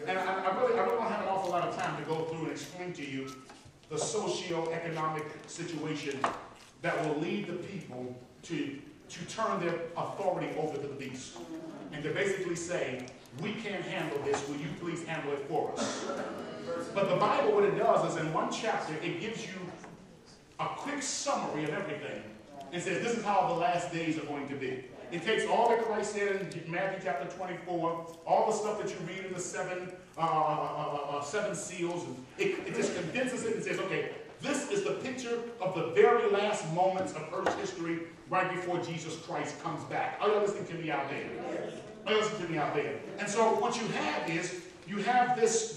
And I really don't have an awful lot of time to go through and explain to you the socio-economic situation that will lead the people to turn their authority over to the beast. And to basically say, we can't handle this, will you please handle it for us? But the Bible, what it does is in one chapter, it gives you a quick summary of everything. And says, this is how the last days are going to be. It takes all that Christ said in Matthew chapter 24, all the stuff that you read in the seven seals, and it just condenses it and says, okay, this is the picture of the very last moments of Earth's history right before Jesus Christ comes back. Are you listening to me out there? Are you listening to me out there? And so what you have is, you have these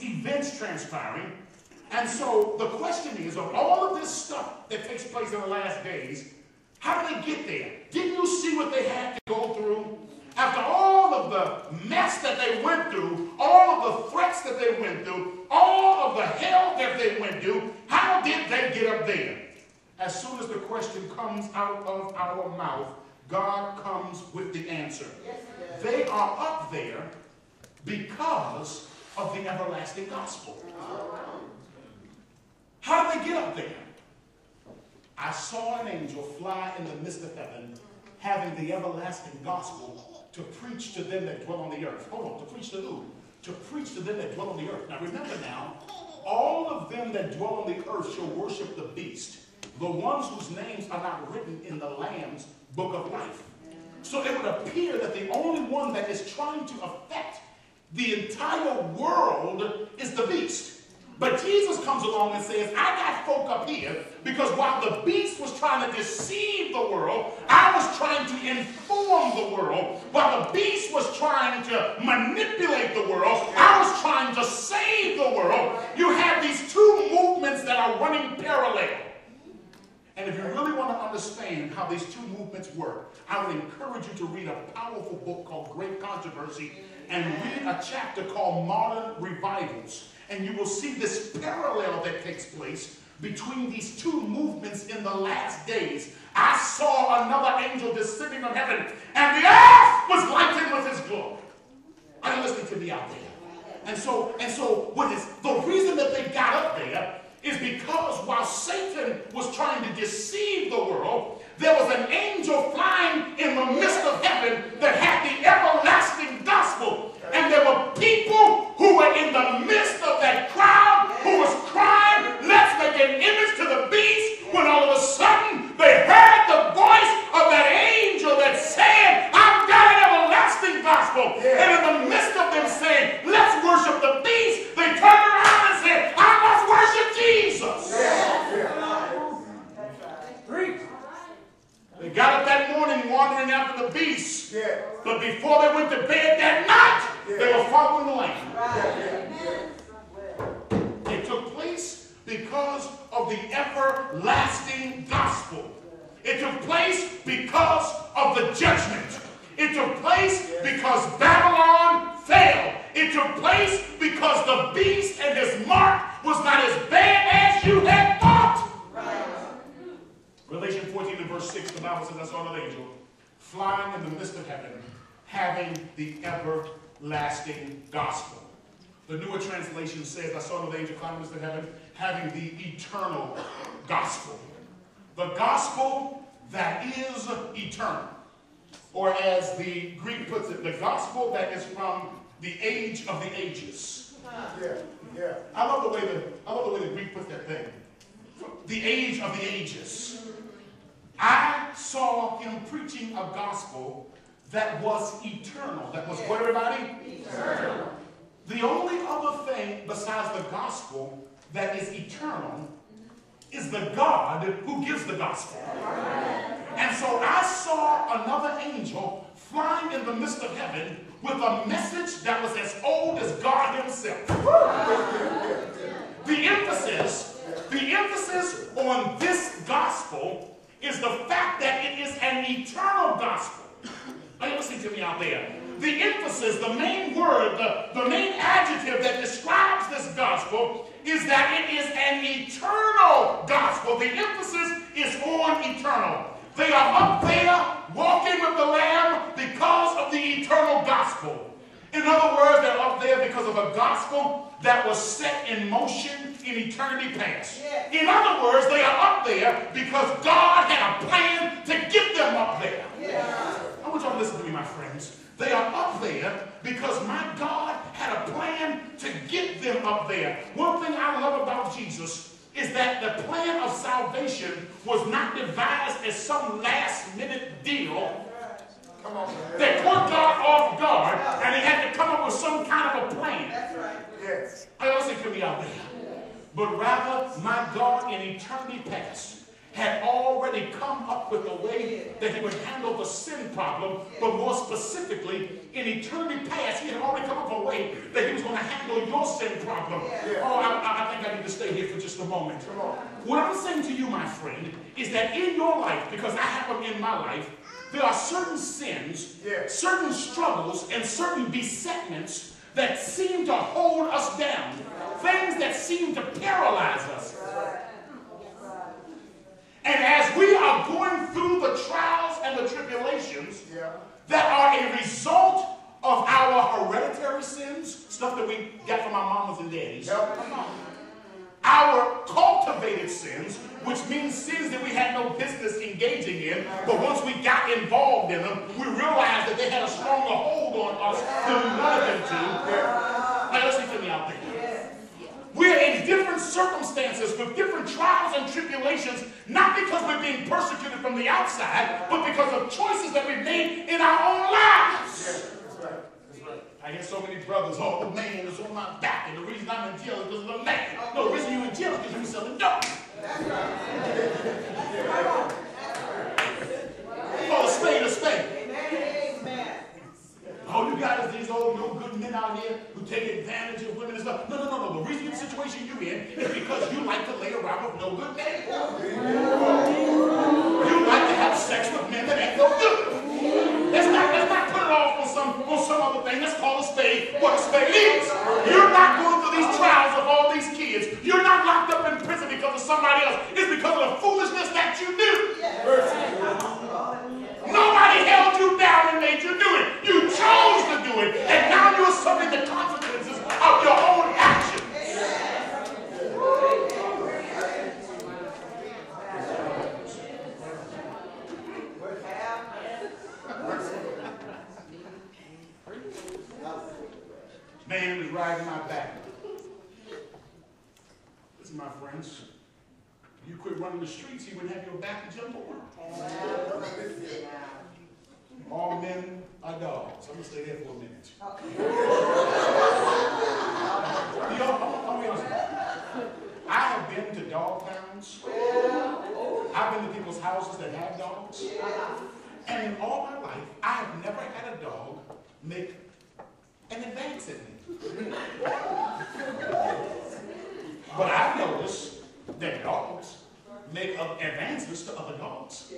events transpiring. And so the question is, of all of this stuff that takes place in the last days, how did they get there? Didn't you see what they had to go through? After all of the mess that they went through, all of the threats that they went through, all of the hell that they went through, how did they get up there? As soon as the question comes out of our mouth, God comes with the answer. They are up there because of the everlasting gospel. How did they get up there? I saw an angel fly in the midst of heaven, having the everlasting gospel to preach to them that dwell on the earth. Hold on, to preach to who? To preach to them that dwell on the earth. Now remember now, all of them that dwell on the earth shall worship the beast, the ones whose names are not written in the Lamb's book of life. So it would appear that the only one that is trying to affect the entire world is the beast. But Jesus comes along and says, I got folk up here because while the beast was trying to deceive the world, I was trying to inform the world. While the beast was trying to manipulate the world, I was trying to save the world. You have these two movements that are running parallel. And if you really want to understand how these two movements work, I would encourage you to read a powerful book called Great Controversy and read a chapter called Modern Revivals. And you will see this parallel that takes place between these two movements in the last days. I saw another angel descending from heaven, and the earth was lightened with his glory. Are you listening to me out there? And so what is the reason that they got up there is because while Satan was trying to deceive the world, there was an angel flying in the midst of heaven that had the everlasting gospel. And there were people who were in the midst of that crowd who was crying, let's make an image to the beast, when all of a sudden they heard the voice of that angel that said, I've got an everlasting gospel. And in the midst of them saying, let's worship the beast, they turned around and said, I must worship Jesus. They got up that morning wandering after the beast. But before they went to bed that night, they were following the Lamb. It took place because of the everlasting gospel. It took place because of the judgment. It took place because Babylon fell. It took place because the beast and his mark was not as bad as you had thought. Revelation 14 and verse 6, the Bible says, I saw an angel flying in the midst of heaven, having the everlasting gospel. The newer translation says, I saw an angel flying in the midst of heaven, having the eternal gospel. The gospel that is eternal. Or as the Greek puts it, the gospel that is from the age of the ages. I love the way the Greek puts that thing. The age of the ages. I saw him preaching a gospel that was eternal. That was what, everybody? Eternal. The only other thing besides the gospel that is eternal is the God who gives the gospel. And so I saw another angel flying in the midst of heaven with a message that was as old as God himself. The emphasis on this gospel is the fact that it is an eternal gospel. Are you listening to me out there? The emphasis, the main word, the main adjective that describes this gospel is that it is an eternal gospel. The emphasis is on eternal. They are up there walking with the Lamb because of the eternal gospel. In In other words, they're up there because of a gospel that was set in motion in eternity past. In other words, they are up there because God had a plan to get them up there. I want y'all to listen to me, my friends. They are up there because my God had a plan to get them up there. One thing I love about Jesus is that the plan of salvation was not devised as some last-minute deal that caught God off guard, and he had to come up with some kind of a plan. That's right. Yes. I also could be out there. But rather, my God in eternity past had already come up with a way that he would handle the sin problem, but more specifically, in eternity past, he had already come up with a way that he was going to handle your sin problem. Oh, I think I need to stay here for just a moment. What I'm saying to you, my friend, is that in your life, because I have them in my life, there are certain sins, certain struggles, and certain besetments that seem to hold us down. Things that seem to paralyze us. And as we are going through the trials and the tribulations that are a result of our hereditary sins, stuff that we got from our mamas and daddies, our cultivated sins, which means sins that we had no business engaging in, but once we got involved in them, we realized that they had a stronger hold on us than we wanted them to. Now, listen to me out there. We're in different circumstances with different trials and tribulations, not because we're being persecuted from the outside, but because of choices that we've made in our own lives. I hear so many brothers, oh, the man is on my back, and the reason I'm in jail is because of the man. No, the reason you're in jail is because you're selling dope. Call a spade a spade. Oh, you guys, these old no good men out here who take advantage of women and stuff. No. The reason you're in the situation you're in is because you like to lay around with no good men. You like to have sex with men that ain't no good. Let's not put it off on some other thing. Let's call a spade what a spade is. You're not going through these trials of all these kids. You're not locked up in prison because of somebody else. It's because of the foolishness that you do. Nobody held you down and made you do it. You chose to do it. And now you're suffering the consequences of your own actions. Man was riding my back. Listen, my friends. You quit running the streets, he wouldn't have your back to jump over. All men are dogs. I'm going to stay there for a minute. I'll be honest with you. I have been to dog pounds. I've been to people's houses that have dogs. And in all my life, I have never had a dog make an advance at me. But I've noticed that dogs make advances to other dogs.